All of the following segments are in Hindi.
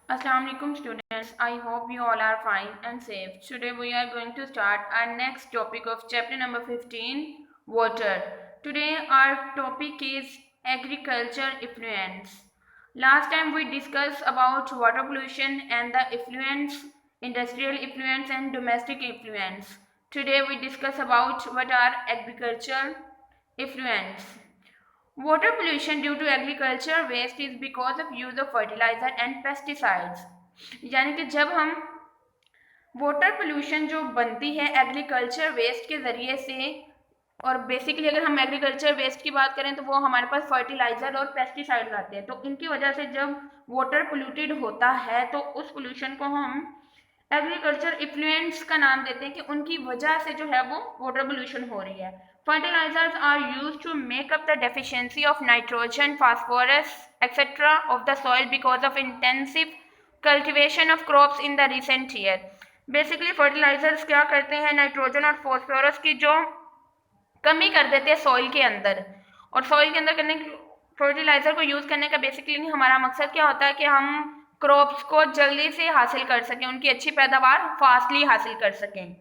Assalamualaikum students. I hope you all are fine and safe. Today we are going to start our next topic of chapter number 15, water. Today our topic is agriculture effluents. Last time we discussed about water pollution and the effluents, industrial effluents and domestic effluents. Today we discuss about what are agricultural effluents. Water pollution due to agriculture waste is because of use of fertilizer and pesticides. यानी कि जब हम वाटर पोल्यूशन जो बनती है एग्रीकल्चर वेस्ट के ज़रिए से, और बेसिकली अगर हम एग्रीकल्चर वेस्ट की बात करें तो वो हमारे पास फर्टिलाइज़र और पेस्टिसाइड्स आते हैं, तो इनकी वजह से जब वाटर पोल्यूटेड होता है तो उस पोल्यूशन को हम एग्रीकल्चर इफ्लुएंट्स का नाम देते हैं कि उनकी वजह से जो है वो वाटर पोल्यूशन हो रही है. Fertilisers are use to make up the deficiency of nitrogen, phosphorus etcetera of the soil because of intensive cultivation of crops in the recent year. Basically fertilisers क्या करते हैं, नाइट्रोजन और फॉस्फोरस की जो कमी कर देते हैं सॉइल के अंदर, और सॉइल के अंदर करने फर्टिलाइजर को यूज़ करने का बेसिकली हमारा मकसद क्या होता है कि हम क्रॉप्स को जल्दी से हासिल कर सकें, उनकी अच्छी पैदावार फास्टली हासिल कर सकें.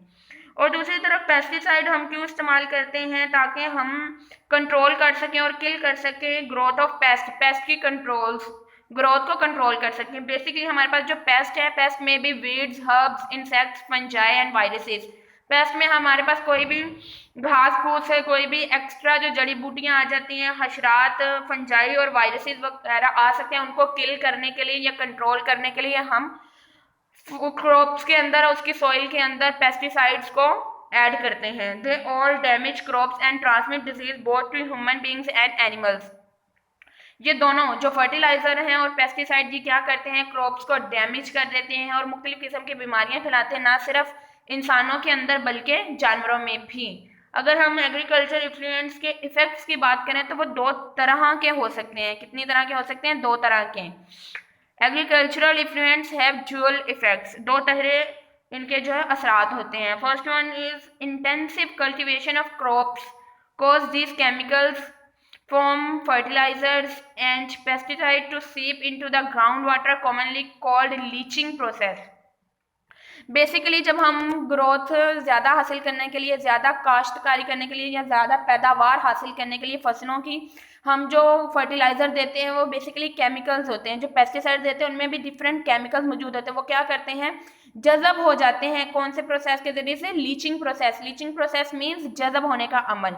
और दूसरी तरफ पेस्टिसाइड हम क्यों इस्तेमाल करते हैं, ताकि हम कंट्रोल कर सकें और किल कर सकें ग्रोथ ऑफ पेस्ट की ग्रोथ को कंट्रोल कर सकें. बेसिकली हमारे पास जो पेस्ट है, पेस्ट में भी weeds, herbs, insects, fungi and viruses. Paste में हमारे पास कोई भी घास फूस है, कोई भी एक्स्ट्रा जो जड़ी बूटियां आ जाती हैं, हशरात, फंजाई और वायरसेस वगैरह आ सकते हैं, उनको किल करने के लिए या कंट्रोल करने के लिए हम क्रॉप्स के अंदर और उसकी सॉइल के अंदर पेस्टिसाइड्स को ऐड करते हैं. They all damage crops and transmit disease both to human beings and animals. ये दोनों जो फर्टिलाइजर हैं और पेस्टिसाइड, ये क्या करते हैं, क्रॉप्स को डैमेज कर देते हैं और मुख्तलिफ किस्म की बीमारियां फैलाते हैं, ना सिर्फ इंसानों के अंदर बल्कि जानवरों में भी. अगर हम एग्रीकल्चर इफ्लुएंट्स के इफेक्ट्स की बात करें तो वो दो तरह के हो सकते हैं. कितनी तरह के हो सकते हैं? दो तरह के. Agricultural effluents have dual effects. दो तरह इनके जो है असरात होते हैं. First one is intensive cultivation of crops cause these chemicals from fertilizers and pesticide to seep into the groundwater, commonly called leaching process. Basically जब हम ग्रोथ ज़्यादा हासिल करने के लिए, ज़्यादा काश्तकारी करने के लिए या ज़्यादा पैदावार हासिल करने के लिए फसलों की, हम जो फर्टिलाइज़र देते हैं वो बेसिकली केमिकल्स होते हैं. जो पेस्टिसाइड देते हैं उनमें भी डिफरेंट केमिकल्स मौजूद होते हैं. वो क्या करते हैं, जज़ब हो जाते हैं. कौन से प्रोसेस के ज़रिए से? Leaching process. Leaching process means जज़ब होने का अमल.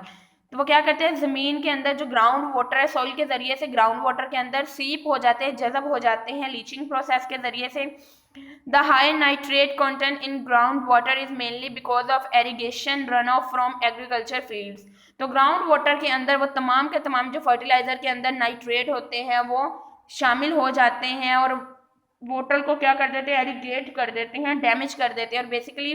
तो वो क्या करते हैं, ज़मीन के अंदर जो ग्राउंड वाटर है, सॉइल के ज़रिए से ग्राउंड वाटर के अंदर सीप हो जाते हैं, जज़ब हो जाते हैं लीचिंग प्रोसेस के ज़रिए से. The high nitrate content in groundwater is mainly because of irrigation runoff from agriculture fields. तो ग्राउंड वाटर के अंदर वो तमाम के तमाम जो फर्टिलाइजर के अंदर नाइट्रेट होते हैं वो शामिल हो जाते हैं और वाटर को क्या कर देते हैं, एरिगेट कर देते हैं, डैमेज कर देते हैं. और बेसिकली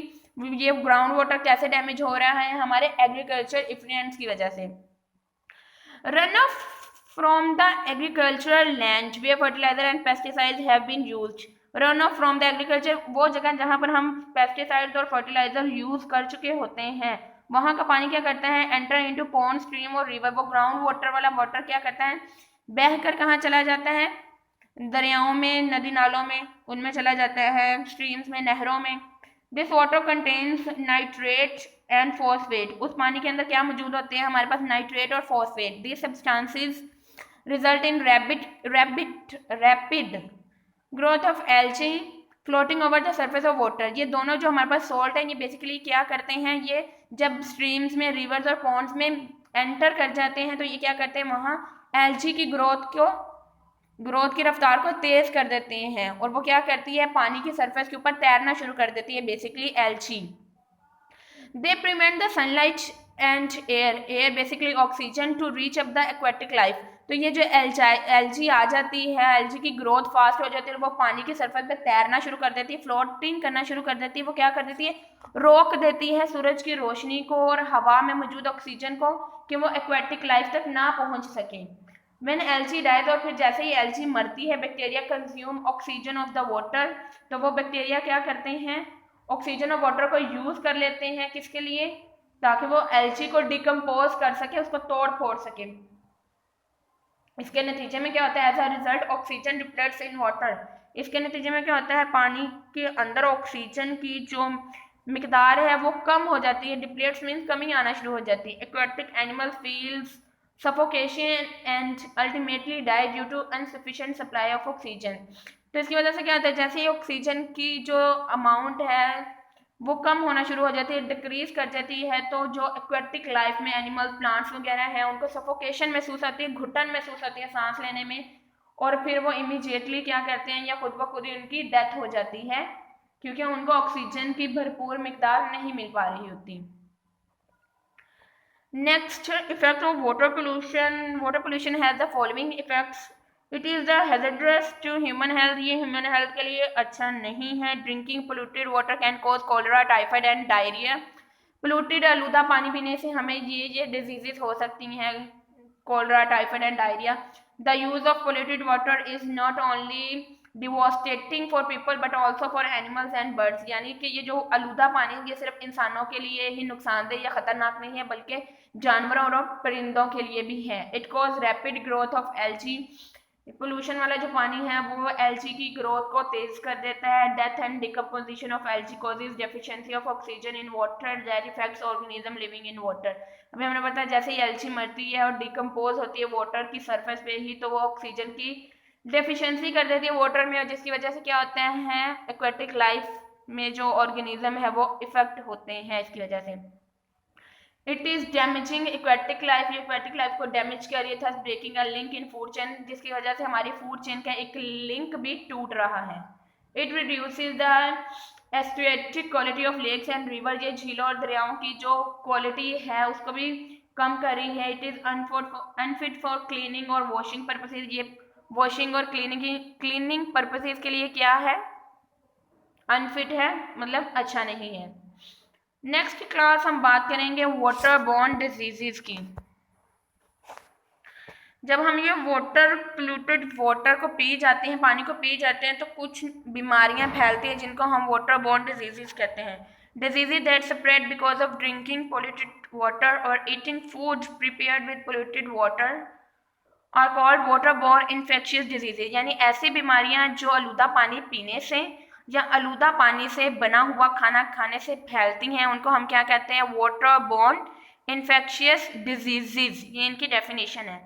ये ग्राउंड वाटर कैसे डैमेज हो रहा है, हमारे एग्रीकल्चर इफ्लुएंट्स की वजह से. Run off from the agricultural land where fertiliser and pesticides have been used. Run off from the agriculture, वो जगह जहाँ पर हम पेस्टिसाइड्स और फर्टिलाइजर यूज कर चुके होते हैं, वहाँ का पानी क्या करता है, एंटर इनटू पॉन्ड, स्ट्रीम और रिवर. वो ग्राउंड वाटर वाला वाटर क्या करता है, बहकर कहाँ चला जाता है, दरियाओं में, नदी नालों में, उनमें चला जाता है, स्ट्रीम्स में, नहरों में. This water contains nitrate and phosphate. उस पानी के अंदर क्या मौजूद होते हैं, हमारे पास नाइट्रेट और phosphate. This substances result in rapid growth of algae floating over the surface of water. ये दोनों जो हमारे पास सॉल्ट है, ये बेसिकली क्या करते हैं, ये जब स्ट्रीम्स में, रिवर्स और पॉन्ड्स में एंटर कर जाते हैं तो ये क्या करते हैं, वहाँ एल्गी की ग्रोथ की रफ्तार को तेज कर देते हैं, और वो क्या करती है, पानी की सरफेस के ऊपर तैरना शुरू कर देती है basically algae. They prevent the sunlight and air basically oxygen to reach up the aquatic life. तो ये जो एल्गी आ जाती है, एल्गी की ग्रोथ फास्ट हो जाती है, वो पानी की सरफेस पे तैरना शुरू कर देती है, फ्लोटिंग करना शुरू कर देती है. वो क्या कर देती है, रोक देती है सूरज की रोशनी को और हवा में मौजूद ऑक्सीजन को कि वो एक्वेटिक लाइफ तक ना पहुंच सके. व्हेन एल्गी डाइज, और फिर जैसे ही एल्गी मरती है, bacteria consume oxygen of the water. तो वो बैक्टीरिया क्या करते हैं, ऑक्सीजन और वाटर को यूज़ कर लेते हैं, किसके लिए, ताकि वो एल्गी को डिकम्पोज कर सके, उसको तोड़ फोड़ सके. इसके नतीजे में क्या होता है, as a result oxygen depletes in water. इसके नतीजे में क्या होता है, पानी के अंदर ऑक्सीजन की जो मिकदार है वो कम हो जाती है, डिप्लीट्स मीन्स कमी आना शुरू हो जाती है। Aquatic animal feels suffocation and ultimately die due to insufficient supply of oxygen. तो इसकी वजह से क्या होता है, जैसे ही ऑक्सीजन की जो अमाउंट है वो कम होना शुरू हो जाती है, डिक्रीज कर जाती है, तो जो एक्वेटिक लाइफ में एनिमल्स प्लांट्स वगैरह है उनको सफोकेशन महसूस होती है, घुटन महसूस होती है सांस लेने में, और फिर वो इमीडिएटली क्या करते हैं या खुद ब खुद ही उनकी डेथ हो जाती है क्योंकि उनको ऑक्सीजन की भरपूर मिकदार नहीं मिल पा रही होती। Next effect of water pollution. Water pollution has the following effects. It is the hazardous to human health. ये ह्यूमन हेल्थ के लिए अच्छा नहीं है। Drinking polluted water can cause cholera, typhoid and diarrhoea. Polluted आलूदा पानी पीने से हमें ये डिजीजेज हो सकती हैं, cholera, typhoid and diarrhoea. The use of polluted water is not only devastating for people but also for animals and birds. यानी कि ये जो आलूदा पानी है ये सिर्फ इंसानों के लिए ही नुकसानदेह या खतरनाक नहीं है बल्कि जानवरों और परिंदों के लिए भी है। It cause rapid growth of algae. Pollution वाला जो पानी है वो एल्गी की ग्रोथ को तेज कर देता है। Death and decomposition of algae causes deficiency of oxygen in water that effects organism living in water. अभी हमने बताया जैसे ही एल्गी मरती है और डिकम्पोज होती है वाटर की सरफेस पे ही, तो वो ऑक्सीजन की डेफिशिएंसी कर देती है वाटर में, और जिसकी वजह से क्या होते हैं, एक्वेटिक लाइफ में जो ऑर्गेनिज्म है वो इफेक्ट होते हैं इसकी वजह से। It is damaging aquatic life. ये एक्वेटिक लाइफ को डैमेज कर रही है, thus breaking a link in food chain, जिसकी वजह से हमारी फूड चेन का एक लिंक भी टूट रहा है। It reduces the aesthetic quality of lakes and river. ये झीलों और दरियाओं की जो क्वालिटी है उसको भी कम कर रही है। It is unfit for cleaning और वॉशिंग पर्पसेज। ये वॉशिंग और क्लीनिंग पर्पसेज के लिए क्या है, अनफिट है, मतलब अच्छा नहीं है। नेक्स्ट क्लास हम बात करेंगे वाटर बॉर्न डिजीजेस की। जब हम ये वाटर पोल्यूटेड वाटर को पी जाते हैं, पानी को पी जाते हैं, तो कुछ बीमारियां फैलती हैं जिनको हम वाटर बॉर्न डिजीजेस कहते हैं। Diseases that spread because of drinking polluted water और eating food prepared with polluted water are called water borne infectious diseases. यानी ऐसी बीमारियां जो आलूदा पानी पीने से या आलूदा पानी से बना हुआ खाना खाने से फैलती हैं उनको हम क्या कहते हैं, वाटर बॉर्न इन्फेक्शियस डिजीजेज। ये इनकी डेफिनेशन है।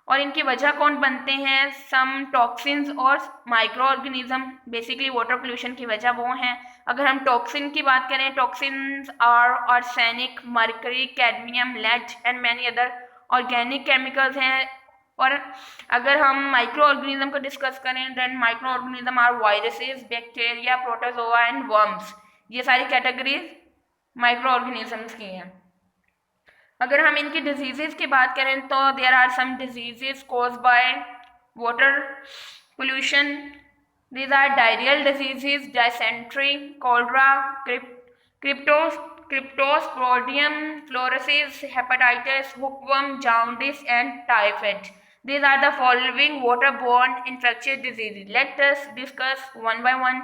और इनकी वजह कौन बनते हैं, सम टॉक्सिन्स और micro organism. Basically water pollution की वजह वो हैं। अगर हम टॉक्सिन की बात करें, toxins are arsenic, mercury, cadmium, lead and many other organic chemicals हैं। और अगर हम माइक्रो ऑर्गेनिज्म को डिस्कस करें, then micro organism are viruses, bacteria, protozoa and worms. ये सारी कैटेगरीज माइक्रो ऑर्गेनिजम्स की हैं। अगर हम इनकी डिजीजेस की बात करें तो there are some diseases cause by water pollution. These are diarrhoeal diseases, dysentery, cholera, cryptosporidium, fluorosis, hepatitis, hookworm, jaundice and typhoid. These are the following waterborne infectious diseases. Let us discuss one by one.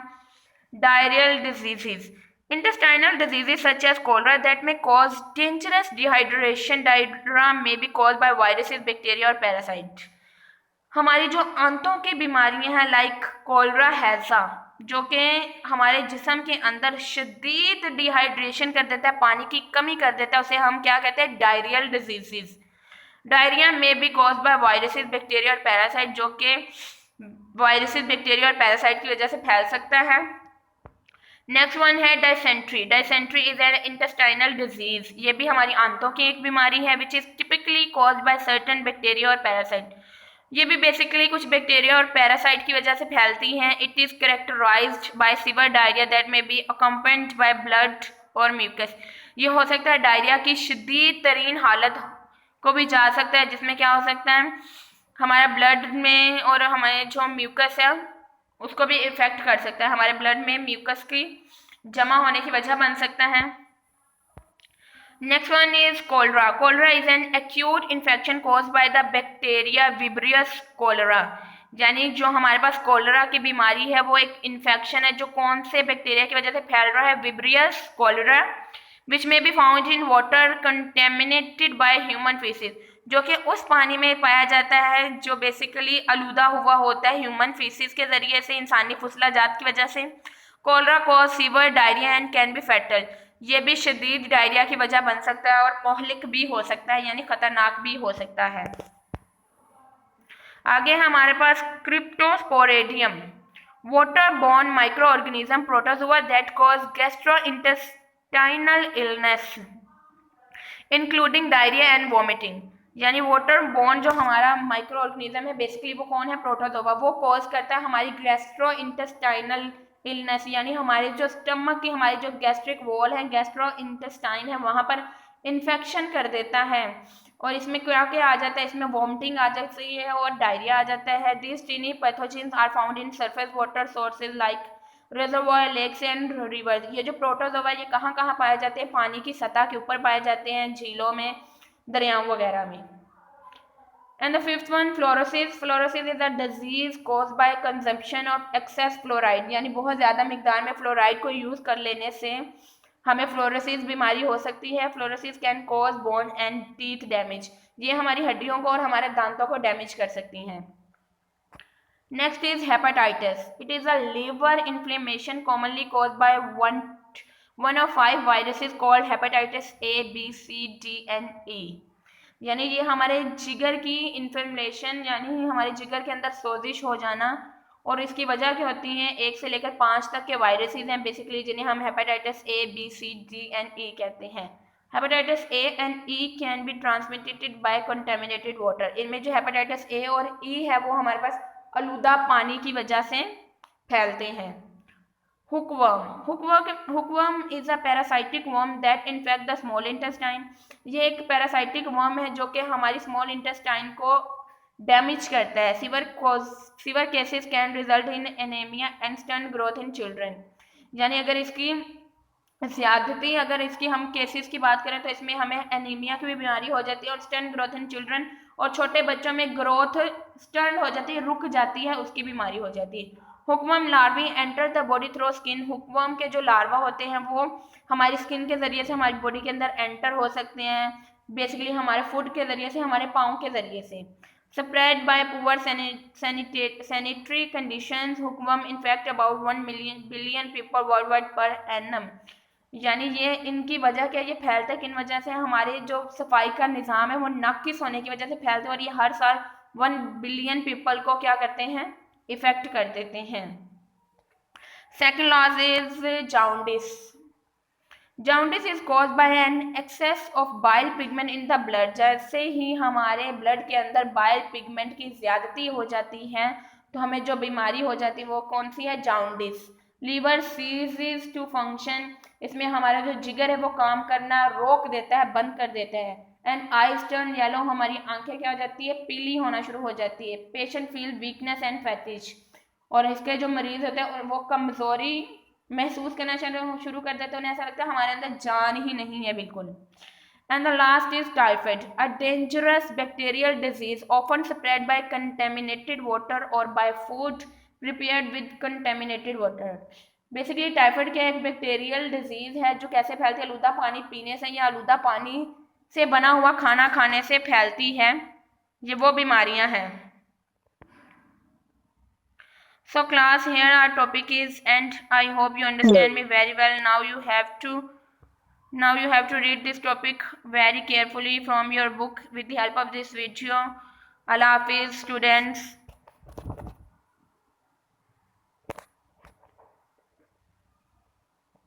Diarrheal diseases. Intestinal diseases such as cholera that may cause dangerous dehydration. Diarrhea may be caused by viruses, bacteria और parasites. हमारी जो आंतों की बीमारियां हैं लाइक कॉलरा हैजा, जो कि हमारे जिस्म के अंदर शदीद डिहाइड्रेशन कर देता है, पानी की कमी कर देता है, उसे हम क्या कहते हैं, diarrhoeal diseases. Diarrhoea may be cause by viruses, bacteria और पैरासाइट, जो कि वायरसेस, बैक्टीरिया और पैरासाइट की वजह से फैल सकता है। नेक्स्ट वन है dysentery. Dysentery is an intestinal disease. ये भी हमारी आंतों की एक बीमारी है which is typically cause by certain bacteria और पैरासाइट। ये भी बेसिकली कुछ बैक्टीरिया और पैरासाइट की वजह से फैलती हैं। It is characterised by severe diarrhoea that may be accompanied by blood और म्यूकस। ये हो सकता है डायरिया की शदीद तरीन हालत को भी जा सकता है, जिसमें क्या हो सकता है, हमारे ब्लड में और हमारे जो म्यूकस है उसको भी इफेक्ट कर सकता है। हमारे ब्लड में म्यूकस की जमा होने की वजह बन सकता है। Next one is cholera. Cholera is an acute infection caused by the bacteria vibrio cholera. यानी जो हमारे पास कॉलरा की बीमारी है वो एक इन्फेक्शन है जो कौन से बैक्टीरिया की वजह से फैल रहा है, विब्रियस कॉलरा, विच में be found in water contaminated by human faces. जो कि उस पानी में पाया जाता है जो बेसिकली आलूदा हुआ होता है ह्यूमन फीसिस के ज़रिए से, इंसानी फुसलाजात की वजह से। Cholera cause severe diarrhoea and can be fatal, ये भी शदीद डायरिया की वजह बन सकता है और मोहलिक भी हो सकता है, यानी ख़तरनाक भी हो सकता है। आगे हमारे पास cryptosporidium, water borne micro organism protozoa that cause gastrointestinal illness including diarrhoea and vomiting. यानी वाटर बॉर्न जो हमारा माइक्रो ऑर्गेनिज्म है बेसिकली वो कौन है, प्रोटोजोआ, वो कॉज करता है हमारी गैस्ट्रो इंटेस्टाइनल इलनेस, यानी हमारे जो स्टमक की हमारी जो गैस्ट्रिक वॉल है, गैस्ट्रो इंटेस्टाइन है, वहाँ पर इन्फेक्शन कर देता है। और इसमें क्या क्या आ जाता है, इसमें वॉमिटिंग आ जाती है और डायरिया आ जाता है। This tiny pathogens are found in surface water sources like reservoir, lakes and river. ये जो प्रोटोजोआ ये कहाँ कहाँ पाए जाते हैं, पानी की सतह के ऊपर पाए जाते हैं, झीलों में, दरियाओं वगैरह में। And the fifth one, fluorosis. Fluorosis is a disease caused by consumption of excess fluoride, यानी बहुत ज़्यादा मिकदार में फ्लोराइड को यूज़ कर लेने से हमें फ्लोरोसिस बीमारी हो सकती है। Fluorosis can cause bone and teeth damage, ये हमारी हड्डियों को और हमारे दांतों को डैमेज कर सकती हैं। Next is hepatitis. It is a liver inflammation commonly cause by one of 5 viruses called hepatitis A, B, C, D and E। यानी ये हमारे जिगर की इन्फ्लेमेशन, यानी हमारे जिगर के अंदर सोजिश हो जाना, और इसकी वजह क्या होती है, 1 से लेकर 5 तक के वायरसेस हैं बेसिकली, जिन्हें हम hepatitis A, B, C, D and E कहते हैं। Hepatitis A and E can be transmitted by contaminated water. इनमें जो हेपेटाइटिस A और E है वो हमारे पास आलूदा पानी की वजह से फैलते हैं। Hookworm is a parasitic worm that infect the small intestine. ये एक पैरासाइटिक वर्म है जो कि हमारी स्मॉल इंटेस्टाइन को डैमेज करता है। Sewer cases can result in anaemia and stunt growth in children. यानी अगर इसकी हम केसेस की बात करें तो इसमें हमें एनीमिया की भी बीमारी हो जाती है और स्टंट ग्रोथ इन चिल्ड्रन, और छोटे बच्चों में ग्रोथ स्टंट हो जाती है, रुक जाती है, उसकी बीमारी हो जाती है। Hookworm larvae enter the body through skin. Hookworm के जो लार्वा होते हैं वो हमारी स्किन के जरिए से हमारी बॉडी के अंदर एंटर हो सकते हैं, बेसिकली हमारे फूड के जरिए से, हमारे पाँव के जरिए से। Spread by poor sanitary conditions, hookworm infect about 1 billion people world wide per annum. यानी ये इनकी वजह क्या, ये फैलता है किन वजह से, हमारे जो सफाई का निज़ाम है वो नाकिस होने की वजह से फैलते हैं, और ये हर साल 1 बिलियन पीपल को क्या करते हैं, इफेक्ट कर देते हैं। Second last is jaundice. Jaundice is cause by an excess of bile pigment in the blood. जैसे ही हमारे ब्लड के अंदर बाइल पिगमेंट की ज्यादती हो जाती है तो हमें जो बीमारी हो जाती है वो कौन सी है, जाउंडिस। लीवर सीजेस टू फंक्शन, इसमें हमारा जो जिगर है वो काम करना रोक देता है, बंद कर देता है। एंड आईज टर्न येलो, हमारी आंखें क्या हो जाती है, पीली होना शुरू हो जाती है। पेशेंट फील वीकनेस एंड फैटिज, और इसके जो मरीज होते हैं वो कमजोरी महसूस करना शुरू कर देते हैं, उन्हें ऐसा लगता है हमारे अंदर जान ही नहीं है बिल्कुल। And the last is typhoid, a dangerous bacterial disease often spread by contaminated water और by food prepared with contaminated water. Basically typhoid क्या एक बैक्टीरियल डिजीज है जो कैसे फैलती है, आलूदा पानी पीने से या आलूदा पानी से बना हुआ खाना खाने से फैलती है, ये वो बीमारियां हैं। So class, here our topic is, and I hope you understand me very well. Now you have to read this topic very carefully from your book with the help of this video. Allah Hafiz students.